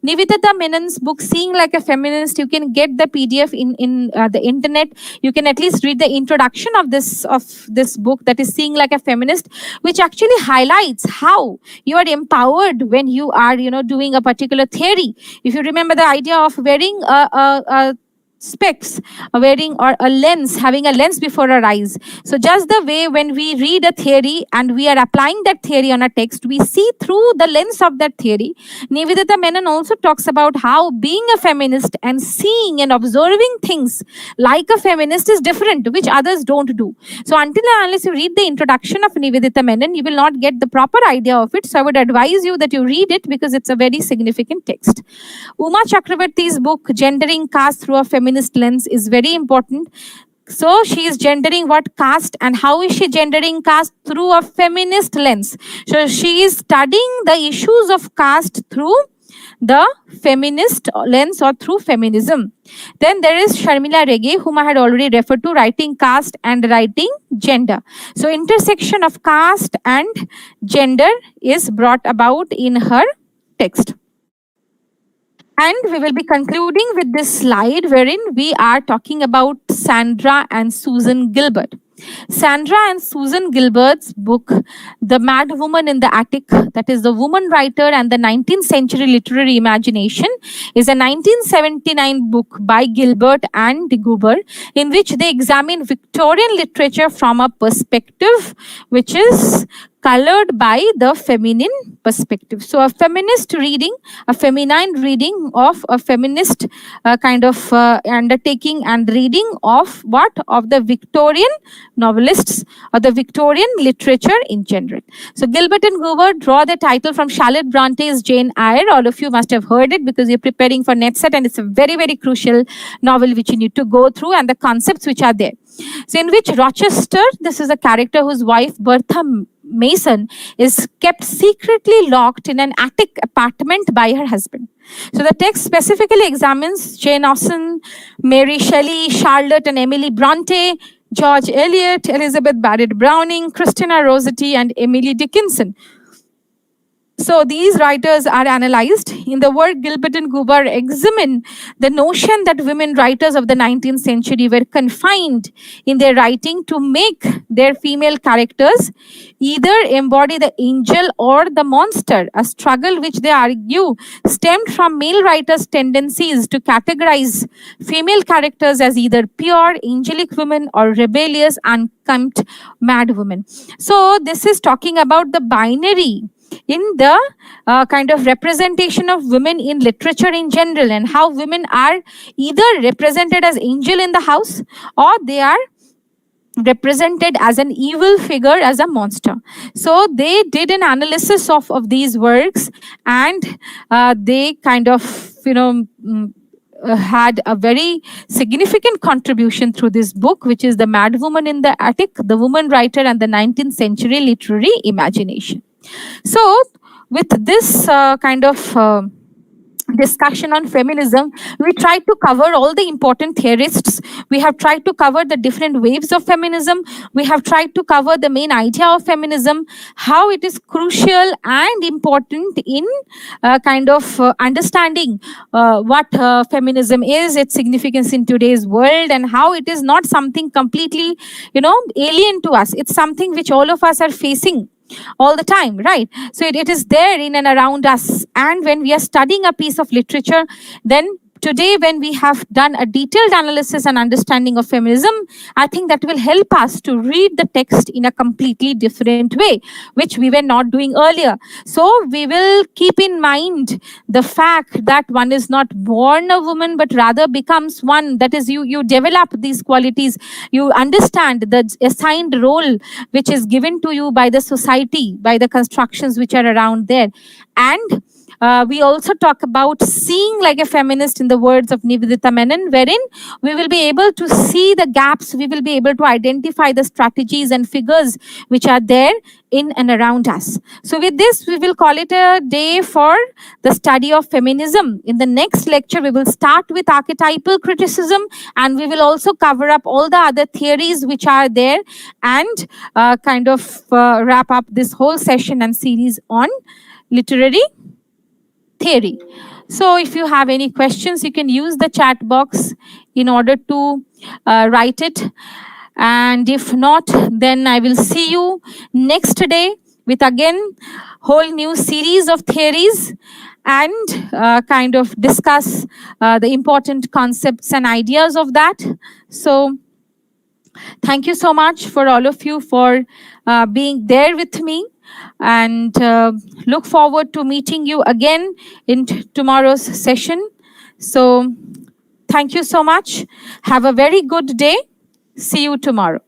Nivedita Menon's book Seeing Like a Feminist, you can get the PDF in the internet. You can at least read the introduction of this book, that is Seeing Like a Feminist, which actually highlights how you are empowered when you are doing a particular theory. If you remember the idea of wearing a specs, wearing or a lens, having a lens before our eyes. So just the way when we read a theory and we are applying that theory on a text, we see through the lens of that theory. Nivedita Menon also talks about how being a feminist and seeing and observing things like a feminist is different, which others don't do. So until and unless you read the introduction of Nivedita Menon, you will not get the proper idea of it. So I would advise you that you read it because it's a very significant text. Uma Chakravarti's book, Gendering Caste Through a Feminist Lens, is very important. So she is gendering what? Caste. And how is she gendering caste? Through a feminist lens. So she is studying the issues of caste through the feminist lens or through feminism. Then there is Sharmila Rege, whom I had already referred to, writing caste and writing gender. So intersection of caste and gender is brought about in her text. And we will be concluding with this slide wherein we are talking about Sandra and Susan Gilbert. Sandra and Susan Gilbert's book, The Mad Woman in the Attic, that is the woman writer and the 19th century literary imagination, is a 1979 book by Gilbert and Goober, in which they examine Victorian literature from a perspective which is colored by the feminine perspective. So a feminist reading, a feminine reading of a feminist undertaking and reading of what? Of the Victorian novelists or the Victorian literature in general. So Gilbert and Goober draw the title from Charlotte Bronte's Jane Eyre. All of you must have heard it because you're preparing for NetSet, and it's a very, very crucial novel which you need to go through and the concepts which are there. So in which Rochester, this is a character whose wife, Bertha Mason, is kept secretly locked in an attic apartment by her husband. So the text specifically examines Jane Austen, Mary Shelley, Charlotte and Emily Bronte, George Eliot, Elizabeth Barrett Browning, Christina Rossetti, and Emily Dickinson. So these writers are analyzed. In the work, Gilbert and Goober examine the notion that women writers of the 19th century were confined in their writing to make their female characters either embody the angel or the monster, a struggle which they argue stemmed from male writers' tendencies to categorize female characters as either pure, angelic women or rebellious, unkempt, mad women. So this is talking about the binary in the kind of representation of women in literature in general, and how women are either represented as angel in the house or they are represented as an evil figure, as a monster. So they did an analysis of these works, and they kind of, had a very significant contribution through this book, which is The Mad Woman in the Attic, The Woman Writer and the 19th Century Literary Imagination. So with this discussion on feminism, we tried to cover all the important theorists. We have tried to cover the different waves of feminism. We have tried to cover the main idea of feminism, how it is crucial and important in understanding what feminism is, its significance in today's world, and how it is not something completely, alien to us. It's something which all of us are facing all the time, right? So it is there in and around us. And when we are studying a piece of literature, then today, when we have done a detailed analysis and understanding of feminism, I think that will help us to read the text in a completely different way, which we were not doing earlier. So we will keep in mind the fact that one is not born a woman, but rather becomes one. That is, you develop these qualities. You understand the assigned role which is given to you by the society, by the constructions which are around there. And we also talk about seeing like a feminist in the words of Nivedita Menon, wherein we will be able to see the gaps, we will be able to identify the strategies and figures which are there in and around us. So with this, we will call it a day for the study of feminism. In the next lecture, we will start with archetypal criticism, and we will also cover up all the other theories which are there, and wrap up this whole session and series on literary theory. So if you have any questions, you can use the chat box in order to write it. And if not, then I will see you next day with again whole new series of theories. and kind of discuss the important concepts and ideas of that. So thank you so much for all of you for being there with me, and look forward to meeting you again in tomorrow's session. So thank you so much. Have a very good day. See you tomorrow.